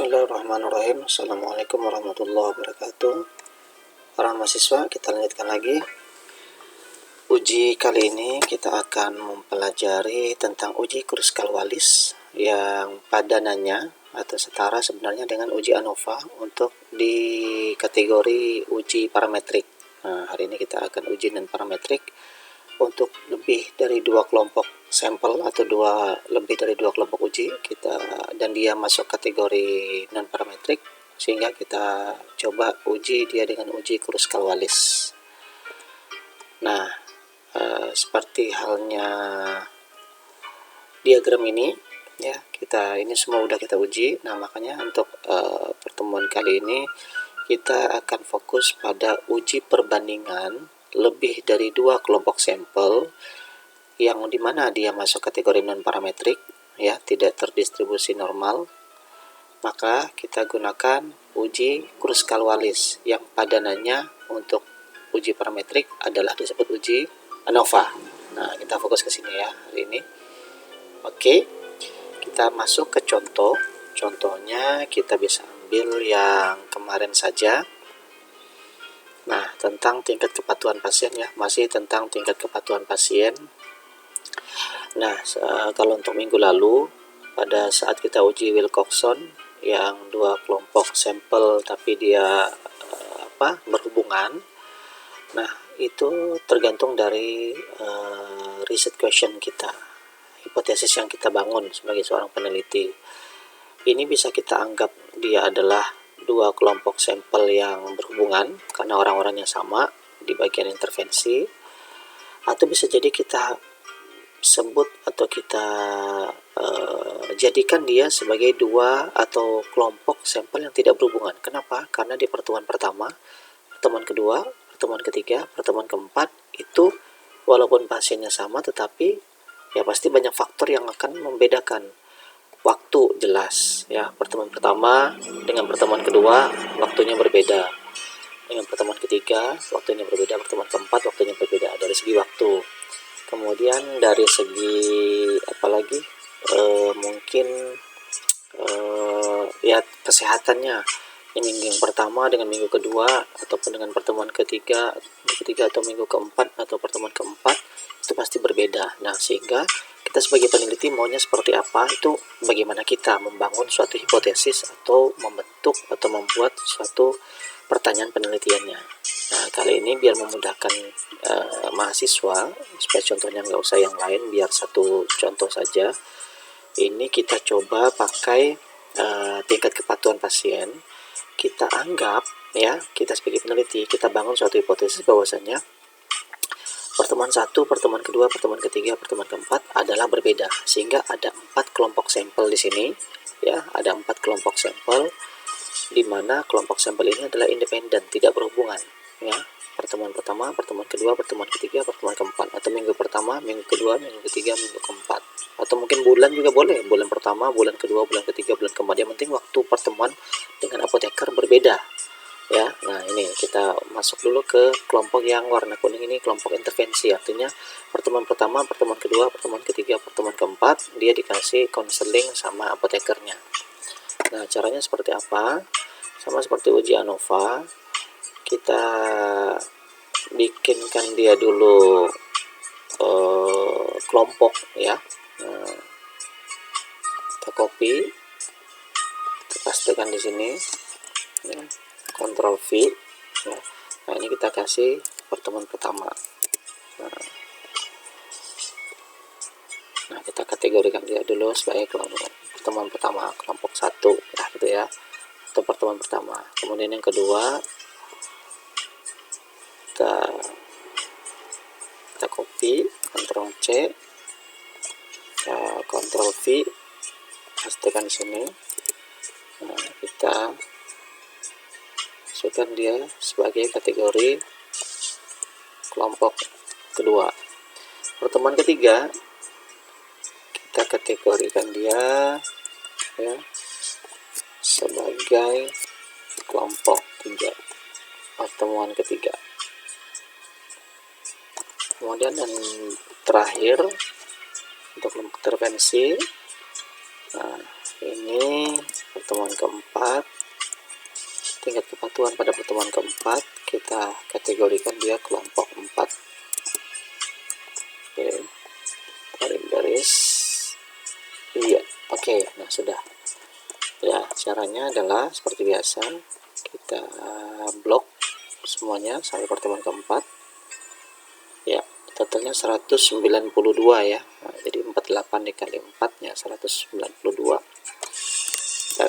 Bismillahirrahmanirrahim. Assalamualaikum warahmatullahi wabarakatuh. Para mahasiswa, kita lanjutkan lagi. Uji kali ini kita akan mempelajari tentang uji Kruskal-Wallis yang padanannya atau setara sebenarnya dengan uji ANOVA untuk di kategori uji parametrik. Nah, hari ini kita akan uji non parametrik untuk lebih dari dua kelompok sampel atau lebih dari dua kelompok uji dan dia masuk kategori non parametrik, sehingga kita coba uji dia dengan uji Kruskal-Wallis. Nah, seperti halnya diagram ini ya, ini semua udah kita uji. Nah, makanya untuk pertemuan kali ini kita akan fokus pada uji perbandingan lebih dari dua kelompok sampel yang dimana dia masuk kategori non parametrik ya, tidak terdistribusi normal. Maka kita gunakan uji Kruskal-Wallis yang padanannya untuk uji parametrik adalah disebut uji ANOVA. Nah, kita fokus ke sini ya hari ini. Oke, kita masuk ke contoh. Contohnya kita bisa ambil yang kemarin saja. Nah, tentang tingkat kepatuhan pasien ya, masih tentang tingkat kepatuhan pasien. Nah, kalau untuk minggu lalu pada saat kita uji Wilcoxon yang dua kelompok sampel tapi dia berhubungan. Nah, itu tergantung dari riset question kita, hipotesis yang kita bangun sebagai seorang peneliti. Ini bisa kita anggap dia adalah dua kelompok sampel yang berhubungan karena orang-orangnya sama di bagian intervensi, atau bisa jadi kita sebut atau kita jadikan dia sebagai dua atau kelompok sampel yang tidak berhubungan. Kenapa? Karena di pertemuan pertama, pertemuan kedua, pertemuan ketiga, pertemuan keempat itu walaupun pasiennya sama, tetapi ya pasti banyak faktor yang akan membedakan. Waktu jelas ya, pertemuan pertama dengan pertemuan kedua waktunya berbeda, dengan pertemuan ketiga waktunya berbeda, pertemuan keempat waktunya berbeda dari segi waktu. Kemudian dari segi mungkin ya kesehatannya, minggu yang pertama dengan minggu kedua, ataupun dengan pertemuan ketiga atau minggu keempat atau pertemuan keempat, itu pasti berbeda. Nah, sehingga kita sebagai peneliti maunya seperti apa, itu bagaimana kita membangun suatu hipotesis atau membentuk atau membuat suatu pertanyaan penelitiannya. Nah, kali ini biar memudahkan mahasiswa, supaya contohnya nggak usah yang lain, biar satu contoh saja. Ini kita coba pakai tingkat kepatuhan pasien. Kita anggap ya, kita sebagai peneliti, kita bangun suatu hipotesis bahwasanya pertemuan 1, pertemuan kedua, pertemuan ketiga, pertemuan keempat adalah berbeda, sehingga ada 4 kelompok sampel di sini ya, ada 4 kelompok sampel di mana kelompok sampel ini adalah independen, tidak berhubungan ya. Pertemuan pertama, pertemuan kedua, pertemuan ketiga, pertemuan keempat, atau minggu pertama, minggu kedua, minggu ketiga, minggu keempat, atau mungkin bulan juga boleh, bulan pertama, bulan kedua, bulan ketiga, bulan keempat. Yang penting waktu pertemuan dengan apoteker berbeda ya. Nah, ini kita masuk dulu ke kelompok yang warna kuning ini, kelompok intervensi. Artinya pertemuan pertama, pertemuan kedua, pertemuan ketiga, pertemuan keempat dia dikasih konseling sama apotekernya. Nah, caranya seperti apa? Sama seperti uji ANOVA, kita bikinkan dia dulu kelompok ya. Kita copy, kita pastekan di sini ya. Ctrl V ya. Nah, ini kita kasih pertemuan pertama. Nah, kita kategorikan dia dulu sebagai kelompok pertemuan pertama, kelompok 1 nah gitu ya, atau pertemuan pertama. Kemudian yang kedua kita copy, Ctrl C, Ctrl V, pastikan di sini. Nah, kita masukkan dia sebagai kategori kelompok kedua. Pertemuan ketiga kita kategorikan dia ya sebagai kelompok 3, pertemuan ketiga. Kemudian yang terakhir untuk kelompok intervensi, nah ini pertemuan keempat, tingkat kepatuhan pada pertemuan keempat kita kategorikan dia kelompok 4. Oke, tarik garis. Iya, oke. Nah, sudah. Ya, caranya adalah seperti biasa, kita blok semuanya sampai pertemuan keempat. Ya, totalnya 192 ya. Nah, jadi 48 dikali 4 ya 192. Kita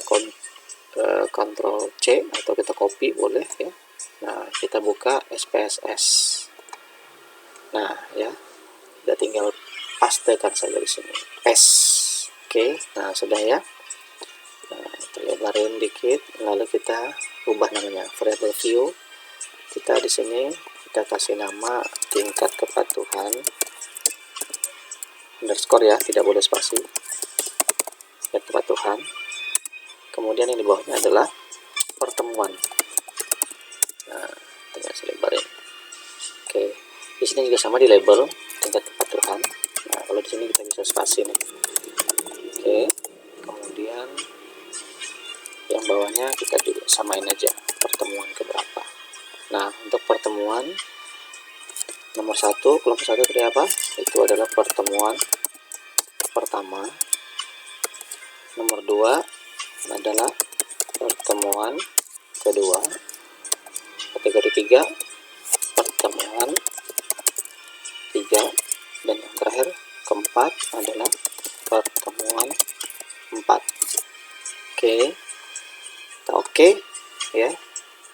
Ctrl C atau kita copy boleh ya. Nah, kita buka SPSS. Nah, ya. Kita tinggal pastekan saja di sini. Oke. Nah, sudah ya. Nah, kita lebarin dikit, lalu kita ubah namanya variable view. Kita di sini kita kasih nama tingkat kepatuhan underscore ya, tidak boleh spasi. Tingkat kepatuhan. Kemudian yang di bawahnya adalah pertemuan. Nah, tinggal saya lebarin. Oke, di sini juga sama di label tingkat kepatuhan. Nah, kalau di sini kita bisa spasi nih. Oke, kemudian yang bawahnya kita juga samain aja pertemuan keberapa. Nah, untuk pertemuan nomor 1, kelompok 1 tadi apa? Itu adalah pertemuan pertama. Nomor 2 adalah pertemuan kedua. Kategori 3 pertemuan 3, dan yang terakhir keempat adalah pertemuan 4. Oke, kita oke ya.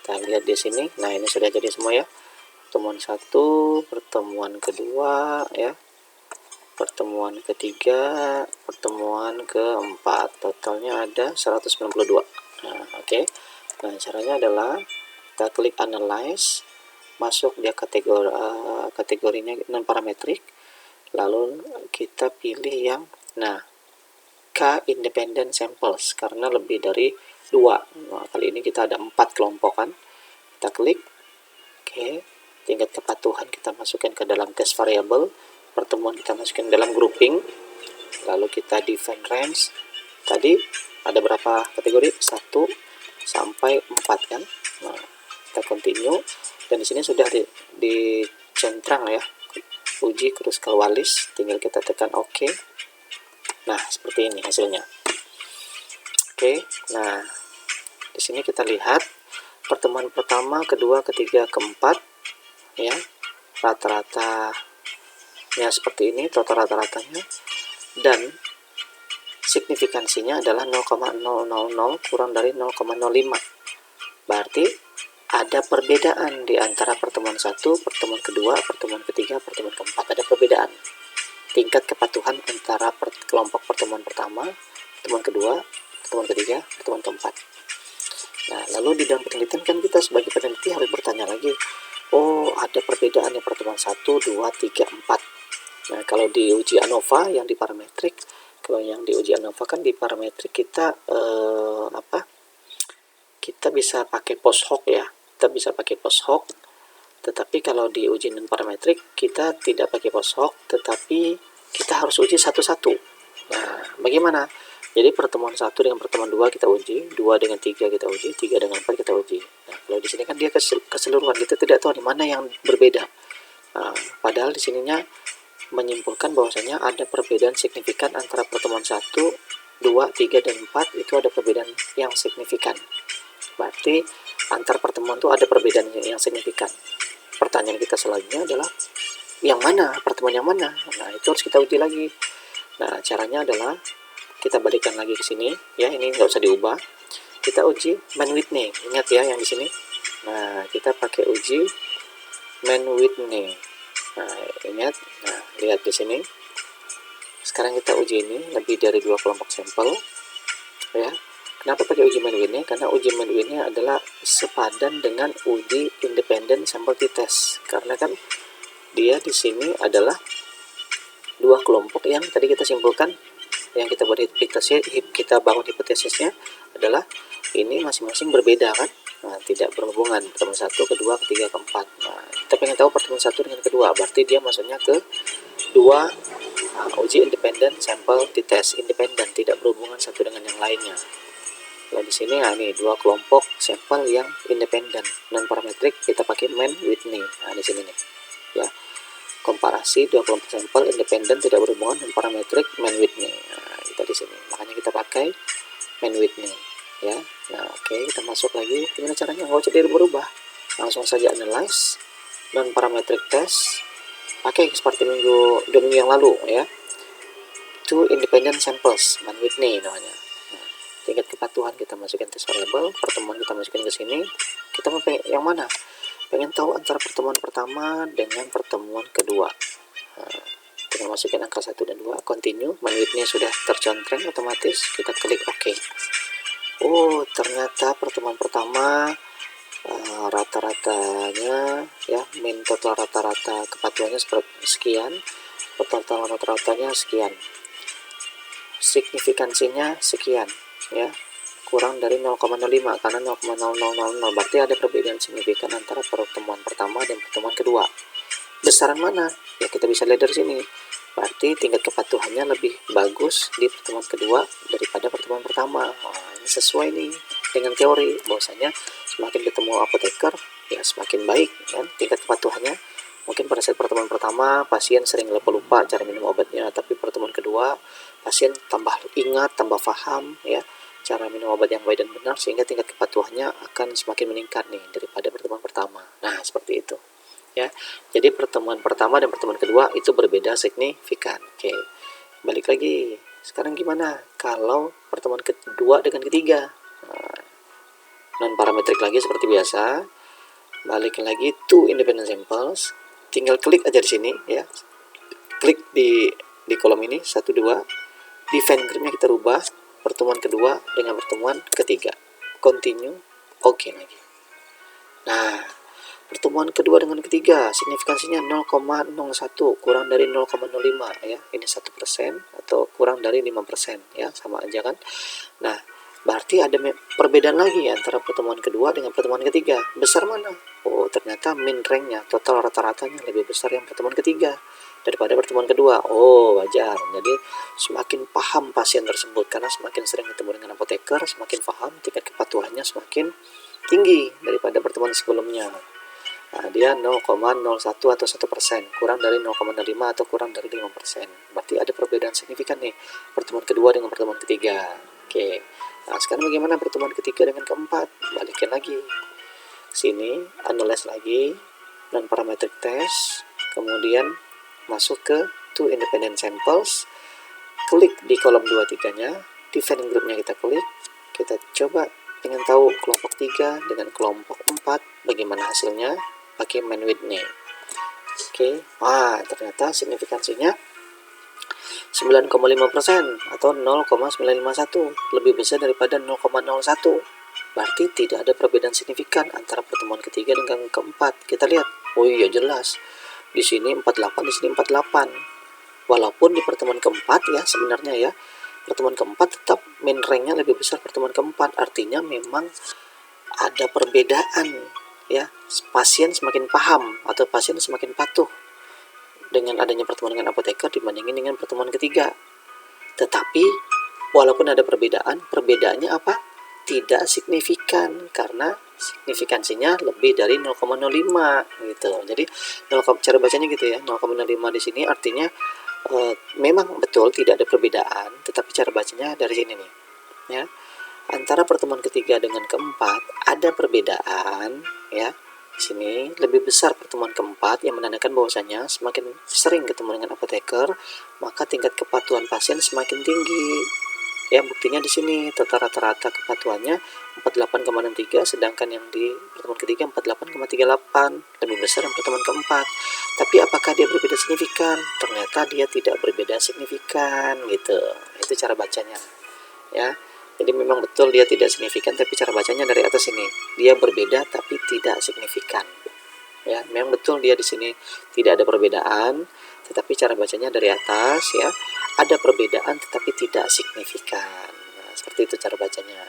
Kita lihat di sini. Nah, ini sudah jadi semua ya. Pertemuan 1, pertemuan kedua ya, pertemuan ketiga, pertemuan keempat. Totalnya ada 192. Nah, oke. Nah, caranya adalah kita klik analyze, masuk dia kategorinya non parametrik, lalu kita pilih yang K independent samples karena lebih dari 2. Nah, kali ini kita ada 4 kelompok kan. Kita klik. Oke, tingkat kepatuhan kita masukkan ke dalam test variable, pertemuan kita masukkan dalam grouping, lalu kita define range. Tadi ada berapa kategori? 1 sampai 4 kan. Nah, kita continue, dan di sini sudah dicentrang ya, uji kruskal-Wallis, tinggal kita tekan OK. Nah, seperti ini hasilnya. Oke, nah di sini kita lihat pertemuan pertama, kedua, ketiga, keempat ya, rata-ratanya seperti ini, total rata-ratanya, dan signifikansinya adalah 0,000 kurang dari 0,05. Berarti ada perbedaan di antara pertemuan 1, pertemuan kedua, pertemuan ketiga, pertemuan keempat. Ada perbedaan tingkat kepatuhan antara kelompok pertemuan pertama, pertemuan kedua, pertemuan ketiga, pertemuan keempat. Nah, lalu di dalam penelitian kan kita sebagai peneliti harus bertanya lagi, oh ada perbedaan di pertemuan 1, 2, 3, 4. Nah, kalau di uji ANOVA yang di parametrik, kalau yang di uji ANOVA kan di parametrik kita kita bisa pakai post hoc ya, kita bisa pakai post hoc. Tetapi kalau di uji non parametrik kita tidak pakai post hoc, tetapi kita harus uji satu-satu. Nah, bagaimana? Jadi pertemuan 1 dengan pertemuan 2 kita uji, 2 dengan 3 kita uji, 3 dengan 4 kita uji. Nah, kalau di sini kan dia keseluruhan, kita tidak tahu di mana yang berbeda. Nah, padahal di sininya menyimpulkan bahwasanya ada perbedaan signifikan antara pertemuan 1, 2, 3, dan 4 itu ada perbedaan yang signifikan. Berarti antar pertemuan itu ada perbedaan yang signifikan. Pertanyaan kita selanjutnya adalah yang mana, pertemuan yang mana? Nah, itu harus kita uji lagi. Nah, caranya adalah kita balikkan lagi ke sini ya, ini nggak usah diubah. Kita uji man Whitney, ingat ya yang di sini. Nah, kita pakai uji man Whitney. Nah, ingat. Nah, lihat di sini. Sekarang kita uji ini lebih dari 2 kelompok sampel ya. Kenapa pakai uji man Whitney? Karena uji man Whitney adalah sepadan dengan uji independent sample t-test. Karena kan dia di sini adalah 2 kelompok yang tadi kita simpulkan, yang kita buat kita bangun hipotesisnya adalah ini masing-masing berbeda kan. Nah, tidak berhubungan pertemuan 1, kedua, ketiga, keempat. Nah, kita pengen tahu pertemuan 1 dengan kedua, berarti dia masuknya ke 2 uji independent sample t-test, independen, tidak berhubungan satu dengan yang lainnya. Kalau di sini ini dua kelompok sampel yang independen non parametrik, kita pakai Mann Whitney. Di sini nih ya, komparasi dua kelompok sampel independen tidak berhubungan dengan parametrik Mann Whitney. Kita di sini makanya kita pakai Mann Whitney ya. Oke, kita masuk lagi. Gimana caranya? Nggak usah dirubah-rubah, langsung saja analyze non parametric test, pakai seperti dua minggu yang lalu ya, two independent samples Mann Whitney namanya. Tingkat kepatuhan kita masukin test variable, pertemuan kita masukin ke sini. Kita mau pengen yang mana? Pengen tahu antara pertemuan pertama dengan pertemuan kedua. Tinggal masukin angka 1 dan 2, continue. Mann Whitney sudah tercontreng otomatis, kita klik OK. Oh, ternyata pertemuan pertama rata-ratanya ya, min total rata-rata kepatuhannya sekian, total rata-ratanya sekian, signifikansinya sekian ya, kurang dari 0,05 karena 0,0000, berarti ada perbedaan signifikan antara pertemuan pertama dan pertemuan kedua. Besaran mana? Ya kita bisa lihat dari sini. Berarti tingkat kepatuhannya lebih bagus di pertemuan kedua daripada pertemuan pertama. Ini sesuai nih dengan teori bahwasanya semakin ketemu apoteker ya semakin baik kan tingkat kepatuhannya. Mungkin pada saat pertemuan pertama pasien sering lupa cara minum obatnya, tapi pertemuan kedua pasien tambah ingat, tambah paham ya cara minum obat yang baik dan benar, sehingga tingkat kepatuhannya akan semakin meningkat nih daripada pertemuan pertama. Nah, seperti itu ya. Jadi pertemuan pertama dan pertemuan kedua itu berbeda signifikan. Oke, balik lagi. Sekarang gimana kalau pertemuan kedua dengan ketiga? Non parametrik lagi seperti biasa. Balik lagi to independent samples. Tinggal klik aja di sini ya. Klik di kolom ini 1 2. Define group-nya kita rubah pertemuan kedua dengan pertemuan ketiga. Continue, OK lagi. Nah, pertemuan kedua dengan ketiga signifikansinya 0,01 kurang dari 0,05 ya. Ini 1% atau kurang dari 5% ya, sama aja kan. Nah, berarti ada perbedaan lagi antara pertemuan kedua dengan pertemuan ketiga. Besar mana? Oh, ternyata min ranknya, total rata-ratanya lebih besar yang pertemuan ketiga daripada pertemuan kedua. Oh, wajar. Jadi semakin paham pasien tersebut, karena semakin sering ketemu dengan apoteker, semakin paham, tingkat kepatuhannya semakin tinggi daripada pertemuan sebelumnya. Nah, dia 0,01 atau 1%, kurang dari 0,05 atau kurang dari 5%. Berarti ada perbedaan signifikan nih pertemuan kedua dengan pertemuan ketiga. Oke. Nah, sekarang bagaimana pertemuan ketiga dengan keempat? Balikin lagi. Sini, analyze lagi, non parametric test, kemudian masuk ke two independent samples, klik di kolom 2-3-nya, define group-nya kita klik, kita coba pengen tahu kelompok 3 dengan kelompok 4 bagaimana hasilnya pakai Mann Whitney. Oke, ternyata signifikansinya 9,5% atau 0,951, lebih besar daripada 0,01. Berarti tidak ada perbedaan signifikan antara pertemuan ketiga dengan keempat. Kita lihat, oh iya jelas. Di sini 48, di sini 48. Walaupun di pertemuan keempat ya sebenarnya ya, pertemuan keempat tetap min ranknya lebih besar pertemuan keempat. Artinya memang ada perbedaan ya. Pasien semakin paham atau pasien semakin patuh dengan adanya pertemuan dengan apoteker dibandingin dengan pertemuan ketiga. Tetapi walaupun ada perbedaan, perbedaannya apa? Tidak signifikan, karena signifikansinya lebih dari 0,05 gitu. Jadi cara bacanya gitu ya, 0,05 di sini artinya memang betul tidak ada perbedaan, tetapi cara bacanya dari sini nih ya. Antara pertemuan ketiga dengan keempat ada perbedaan ya. Di sini lebih besar pertemuan keempat, yang menandakan bahwasanya semakin sering ketemu dengan apoteker, maka tingkat kepatuhan pasien semakin tinggi. Ya, buktinya di sini total rata-rata kepatuhannya 48,63, sedangkan yang di pertemuan ketiga 48,38, lebih besar yang pertemuan keempat. Tapi apakah dia berbeda signifikan? Ternyata dia tidak berbeda signifikan gitu. Itu cara bacanya. Ya. Jadi memang betul dia tidak signifikan, tapi cara bacanya dari atas ini. Dia berbeda tapi tidak signifikan. Ya, memang betul dia di sini tidak ada perbedaan, tetapi cara bacanya dari atas ya. Ada perbedaan tetapi tidak signifikan. Nah, seperti itu cara bacanya.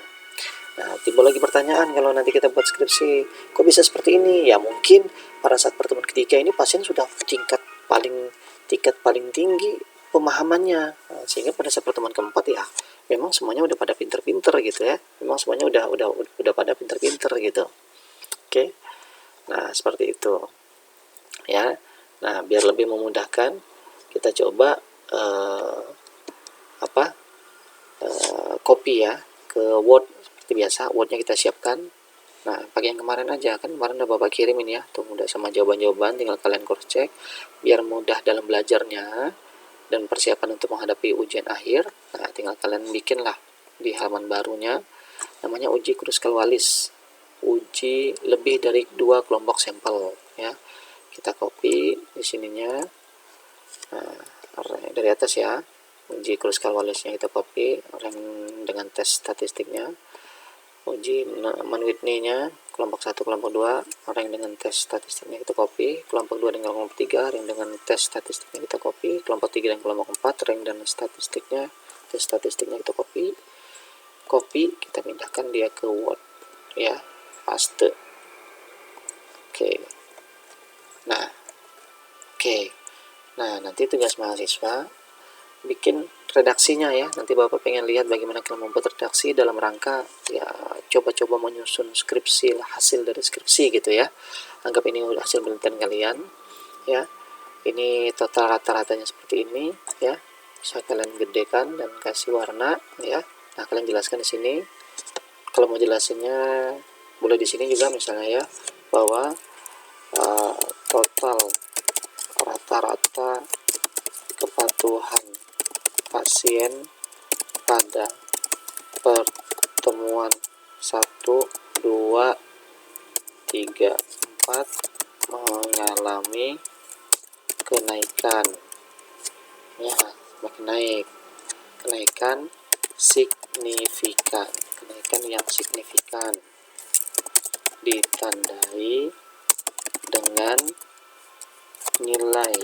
Nah, timbul lagi pertanyaan kalau nanti kita buat skripsi, kok bisa seperti ini? Ya mungkin pada saat pertemuan ketiga ini pasien sudah tingkat paling tinggi pemahamannya. Nah, sehingga pada saat pertemuan keempat ya memang semuanya udah pada pinter-pinter gitu ya, memang semuanya udah pada pinter-pinter gitu. Oke, nah seperti itu ya. Nah biar lebih memudahkan kita coba copy ya ke Word seperti biasa. Wordnya kita siapkan. Nah pakai yang kemarin aja, kan kemarin udah Bapak kirimin ya tuh, udah sama jawaban-jawaban, tinggal kalian cross check biar mudah dalam belajarnya dan persiapan untuk menghadapi ujian akhir. Nah tinggal kalian bikin lah di halaman barunya, namanya uji Kruskal-Wallis, uji lebih dari 2 kelompok sampel ya. Kita copy di sininya, nah, dari atas ya, uji Kruskal-Wallisnya kita copy, rank dengan tes statistiknya. Uji Mann-Whitney-nya kelompok 1, kelompok 2, rank dengan tes statistiknya kita copy. Kelompok 2 dengan kelompok 3, rank dengan tes statistiknya kita copy. Kelompok 3 dan kelompok 4, rank dan statistiknya, tes statistiknya kita copy. Kita pindahkan dia ke Word ya, paste. Oke. Nah nanti tugas mahasiswa bikin redaksinya ya. Nanti Bapak pengen lihat bagaimana kalian membuat redaksi dalam rangka ya coba-coba menyusun skripsi, hasil dari skripsi gitu ya. Anggap ini udah hasil penelitian kalian ya. Ini total rata-ratanya seperti ini ya. Bisa kalian gedekan dan kasih warna ya. Nah kalian jelaskan di sini. Kalau mau jelasinnya boleh di sini juga misalnya ya, bahwa total rata-rata kepatuhan pasien pada pertemuan 1, 2, 3, 4 mengalami kenaikan ya, semakin naik, kenaikan signifikan, kenaikan yang signifikan ditandai dengan nilai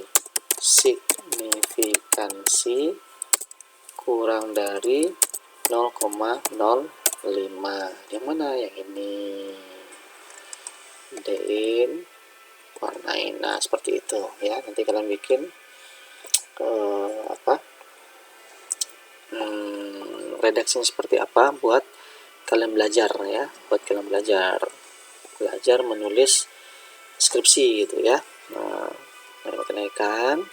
signifikansi kurang dari 0,05. yang mana? Yang ini, gedein, warnain. Nah seperti itu ya. Nanti kalian bikin redaksinya seperti apa buat kalian belajar ya, buat kalian belajar menulis skripsi gitu ya. Nah kenaikan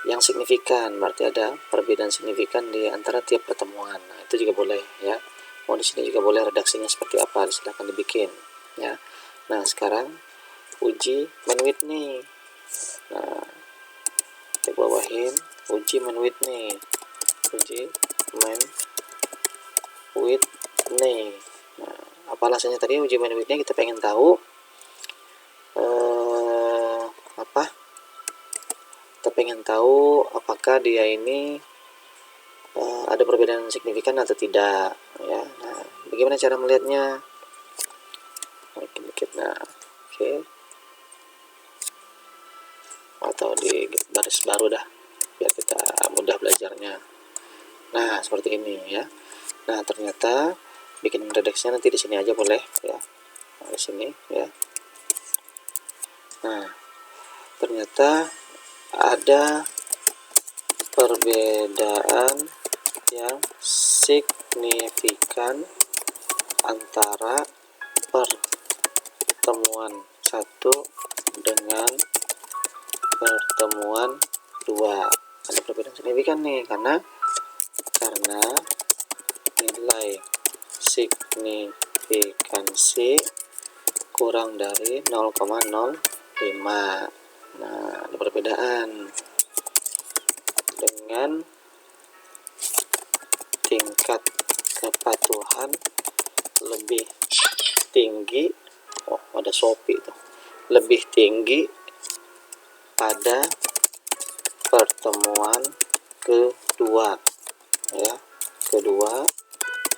yang signifikan berarti ada perbedaan signifikan di antara tiap pertemuan. Nah itu juga boleh ya. Mau di sini juga boleh redaksinya seperti apa, silahkan dibikin ya. Nah sekarang uji Mann-Whitney. Nah kita bawahin uji Mann-Whitney, uji Mann-Whitney. Nah apa alasannya tadi uji Mann-Whitney? Kita pengen tahu kita pengen tahu apakah dia ini ada perbedaan signifikan atau tidak ya. Nah bagaimana cara melihatnya? Dikit. Nah oke. Atau di baris baru dah biar kita mudah belajarnya. Nah seperti ini ya. Nah ternyata bikin redaksinya nanti di sini aja boleh ya. Nah, di sini ya. Nah ternyata ada perbedaan yang signifikan antara pertemuan 1 dengan pertemuan 2. Ada perbedaan signifikan nih karena nilai signifikansi kurang dari 0,05. Nah ada perbedaan dengan tingkat kepatuhan lebih tinggi. Oh ada Shopee tuh, lebih tinggi pada pertemuan kedua ya,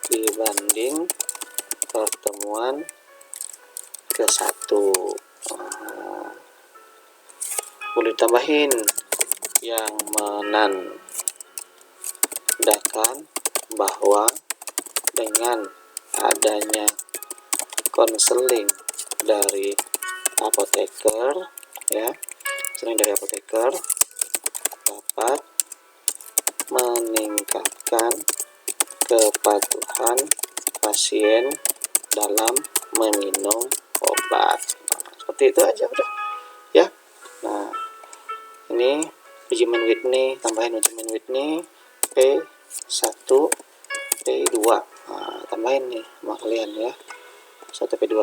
dibanding pertemuan ke-1. Boleh tambahin yang menandakan bahwa dengan adanya konseling dari apoteker ya, dapat meningkatkan kepatuhan pasien dalam meminum obat. Nah, seperti itu aja udah ya. Nah, ini uji main Whitney, tambahin uji main Whitney P1 P2. Nah, tambahin nih sama kalian ya, 1 P2.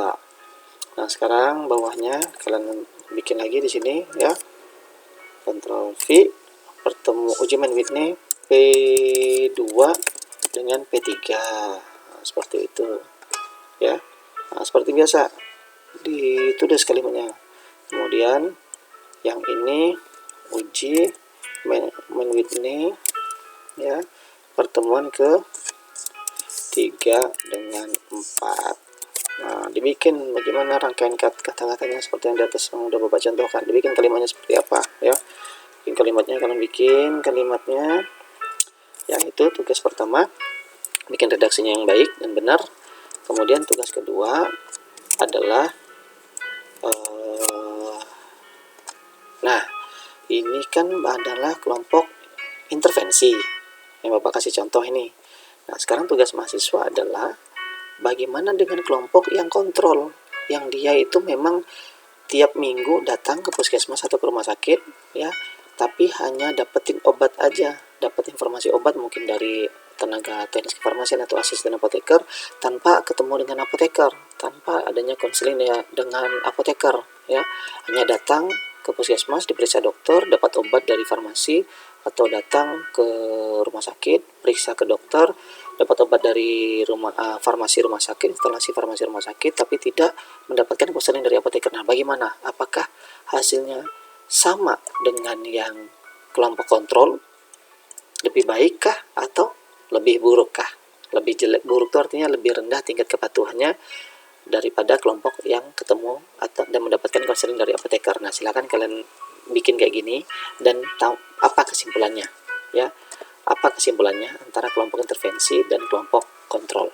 Nah, sekarang bawahnya kalian bikin lagi di sini ya, Ctrl V, bertemu uji main Whitney P2 dengan P3. Nah, seperti itu ya. Nah, seperti biasa ditulis kalimatnya. Kemudian yang ini uji main Whitney ya, pertemuan ke 3 dengan 4. Nah, dibikin bagaimana rangkaian kata-katanya seperti yang di atas yang udah Bapak contohkan. Dibikin kalimatnya seperti apa ya. Bikin kalimatnya, kalian bikin kalimatnya. Yang itu tugas pertama, bikin redaksinya yang baik dan benar. Kemudian tugas kedua adalah nah, ini kan adalah kelompok intervensi yang Bapak kasih contoh ini. Nah, sekarang tugas mahasiswa adalah bagaimana dengan kelompok yang kontrol, yang dia itu memang tiap minggu datang ke puskesmas atau ke rumah sakit ya, tapi hanya dapetin obat aja, dapat informasi obat mungkin dari tenaga teknis kefarmasian atau asisten apoteker tanpa ketemu dengan apoteker, tanpa adanya konseling ya dengan apoteker ya, hanya datang ke puskesmas, diperiksa dokter, dapat obat dari farmasi, atau datang ke rumah sakit, periksa ke dokter, dapat obat dari farmasi rumah sakit, instalasi farmasi rumah sakit, tapi tidak mendapatkan konseling dari apoteker. Nah, bagaimana? Apakah hasilnya sama dengan yang kelompok kontrol? Lebih baikkah atau lebih burukkah? Lebih jelek, buruk itu artinya lebih rendah tingkat kepatuhannya daripada kelompok yang ketemu atau dan mendapatkan konseling dari apoteker. Nah, silakan kalian bikin kayak gini dan tahu apa kesimpulannya ya. Apa kesimpulannya antara kelompok intervensi dan kelompok kontrol.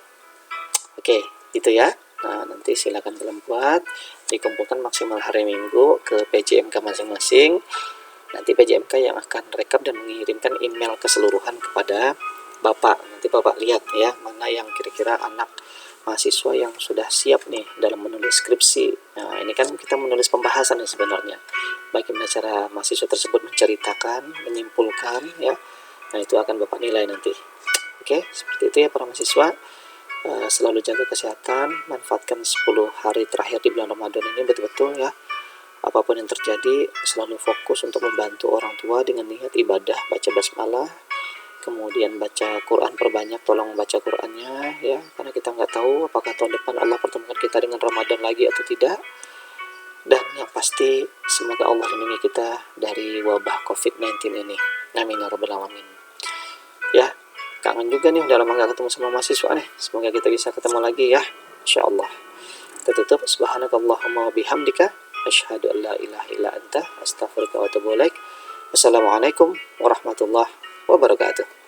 Oke, itu ya. Nah, nanti silakan kalian buat, dikumpulkan maksimal hari Minggu ke PJMK masing-masing. Nanti PJMK yang akan rekap dan mengirimkan email keseluruhan kepada Bapak. Nanti Bapak lihat ya, mana yang kira-kira anak mahasiswa yang sudah siap nih dalam menulis skripsi. Nah, ini kan kita menulis pembahasan nih sebenarnya. Bagaimana cara mahasiswa tersebut menceritakan, menyimpulkan ya. Nah, itu akan Bapak nilai nanti. Oke, seperti itu ya para mahasiswa. Selalu jaga kesehatan, manfaatkan 10 hari terakhir di bulan Ramadan ini betul-betul ya. Apapun yang terjadi, selalu fokus untuk membantu orang tua dengan niat ibadah, baca basmalah, kemudian baca Quran perbanyak, tolong baca Qurannya ya, karena kita nggak tahu apakah tahun depan Allah pertemukan kita dengan Ramadan lagi atau tidak. Dan yang pasti semoga Allah lindungi kita dari wabah COVID-19 ini. Amin ya rabbal alamin. Ya, kangen juga nih udah lama gak ketemu sama mahasiswa nih. Semoga kita bisa ketemu lagi ya, insyaallah. Kita tutup, subhanakallahumma bihamdika asyhadu an la ilaha illa anta astaghfiruka wa atubu ilaik. Wassalamualaikum warahmatullahi wabarakatuh.